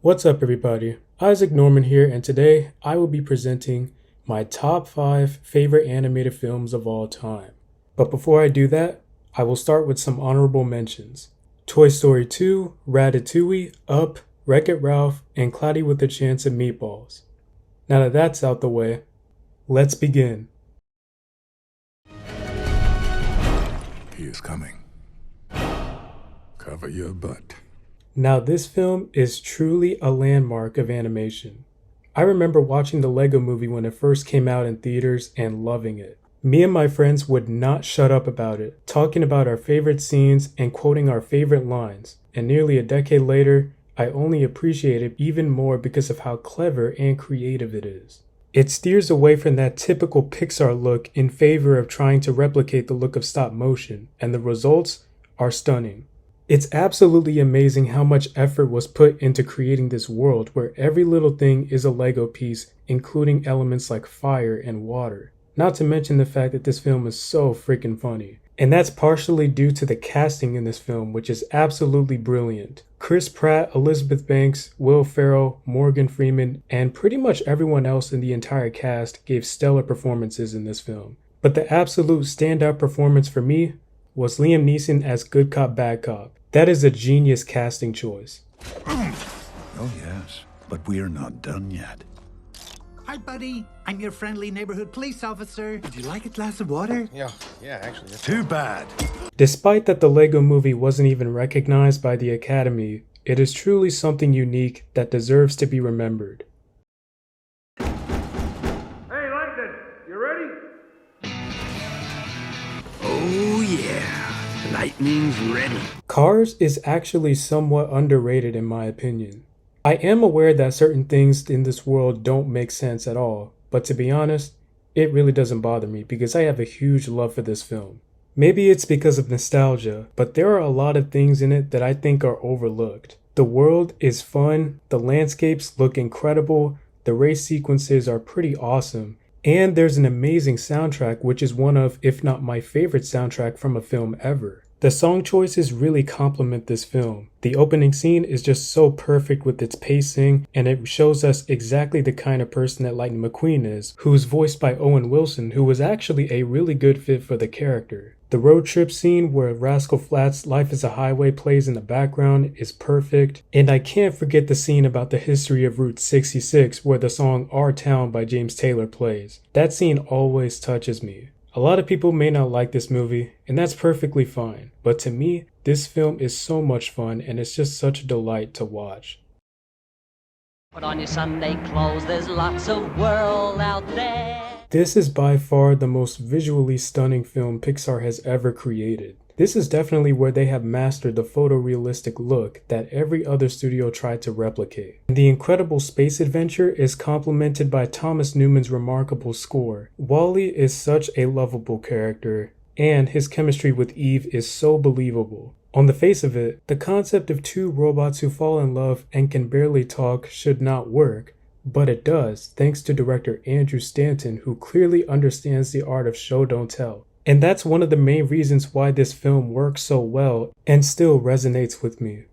What's up, everybody? Isaac Norman here, and today I will be presenting my top 5 favorite animated films of all time. But before I do that, I will start with some honorable mentions. Toy Story 2, Ratatouille, Up, Wreck-It Ralph, and Cloudy with a Chance of Meatballs. Now that that's out the way, let's begin. He is coming. Cover your butt. Now this film is truly a landmark of animation. I remember watching the Lego Movie when it first came out in theaters and loving it. Me and my friends would not shut up about it, talking about our favorite scenes and quoting our favorite lines. And nearly a decade later, I only appreciate it even more because of how clever and creative it is. It steers away from that typical Pixar look in favor of trying to replicate the look of stop motion, and the results are stunning. It's absolutely amazing how much effort was put into creating this world where every little thing is a Lego piece, including elements like fire and water. Not to mention the fact that this film is so freaking funny. And that's partially due to the casting in this film, which is absolutely brilliant. Chris Pratt, Elizabeth Banks, Will Ferrell, Morgan Freeman, and pretty much everyone else in the entire cast gave stellar performances in this film. But the absolute standout performance for me was Liam Neeson as Good Cop, Bad Cop. That is a genius casting choice. Oh, yes, but we're not done yet. Hi, buddy. I'm your friendly neighborhood police officer. Would you like a glass of water? Yeah, actually. That's Too bad. Despite that the Lego Movie wasn't even recognized by the Academy, it is truly something unique that deserves to be remembered. Hey, London, you ready? Oh, yeah. Lightning's ready. Cars is actually somewhat underrated in my opinion. I am aware that certain things in this world don't make sense at all, but to be honest, it really doesn't bother me because I have a huge love for this film. Maybe it's because of nostalgia, but there are a lot of things in it that I think are overlooked. The world is fun, the landscapes look incredible, the race sequences are pretty awesome, and there's an amazing soundtrack, which is one of, if not my favorite soundtrack from a film ever. The song choices really complement this film. The opening scene is just so perfect with its pacing, and it shows us exactly the kind of person that Lightning McQueen is, who's voiced by Owen Wilson, who was actually a really good fit for the character. The road trip scene where Rascal Flatts' Life is a Highway plays in the background is perfect, and I can't forget the scene about the history of Route 66 where the song Our Town by James Taylor plays. That scene always touches me. A lot of people may not like this movie, and that's perfectly fine, but to me, this film is so much fun and it's just such a delight to watch. Put on your Sunday clothes, there's lots of world out there. This is by far the most visually stunning film Pixar has ever created. This is definitely where they have mastered the photorealistic look that every other studio tried to replicate. The incredible space adventure is complemented by Thomas Newman's remarkable score. Wall-E is such a lovable character, and his chemistry with Eve is so believable. On the face of it, the concept of two robots who fall in love and can barely talk should not work, but it does, thanks to director Andrew Stanton, who clearly understands the art of show don't tell. And that's one of the main reasons why this film works so well and still resonates with me.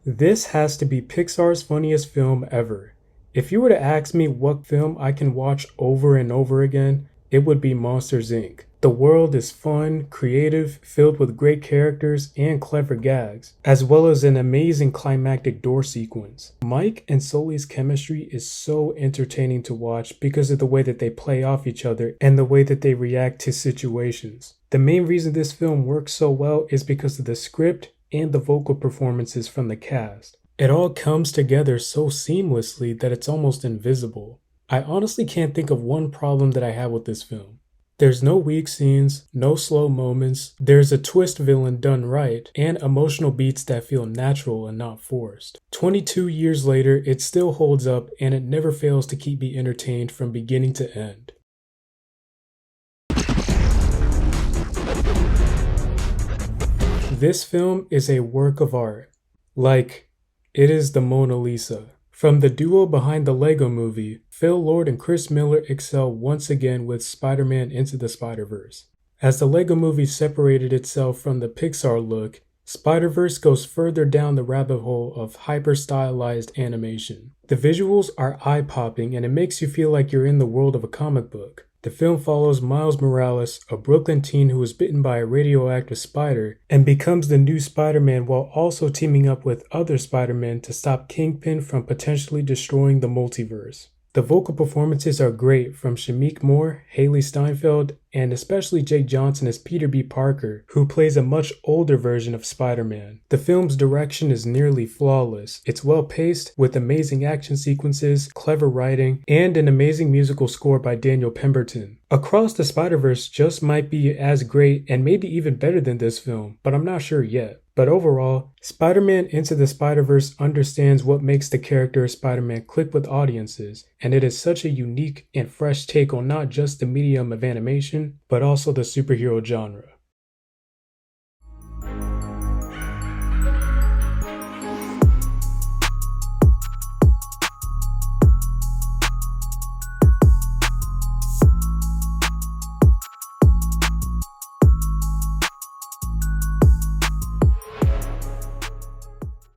This has to be Pixar's funniest film ever. If you were to ask me what film I can watch over and over again, it would be Monsters, Inc. The world is fun, creative, filled with great characters and clever gags, as well as an amazing climactic door sequence. Mike and Sully's chemistry is so entertaining to watch because of the way that they play off each other and the way that they react to situations. The main reason this film works so well is because of the script and the vocal performances from the cast. It all comes together so seamlessly that it's almost invisible. I honestly can't think of one problem that I have with this film. There's no weak scenes, no slow moments, there's a twist villain done right, and emotional beats that feel natural and not forced. 22 years later, it still holds up and it never fails to keep me entertained from beginning to end. This film is a work of art. Like, it is the Mona Lisa. From the duo behind the Lego Movie, Phil Lord and Chris Miller excel once again with Spider-Man Into the Spider-Verse. As the LEGO Movie separated itself from the Pixar look, Spider-Verse goes further down the rabbit hole of hyper-stylized animation. The visuals are eye-popping and it makes you feel like you're in the world of a comic book. The film follows Miles Morales, a Brooklyn teen who is bitten by a radioactive spider and becomes the new Spider-Man while also teaming up with other Spider-Men to stop Kingpin from potentially destroying the multiverse. The vocal performances are great from Shameik Moore, Haley Steinfeld, and especially Jake Johnson as Peter B. Parker, who plays a much older version of Spider-Man. The film's direction is nearly flawless. It's well-paced, with amazing action sequences, clever writing, and an amazing musical score by Daniel Pemberton. Across the Spider-Verse just might be as great and maybe even better than this film, but I'm not sure yet. But overall, Spider-Man Into the Spider-Verse understands what makes the character of Spider-Man click with audiences, and it is such a unique and fresh take on not just the medium of animation, but also the superhero genre.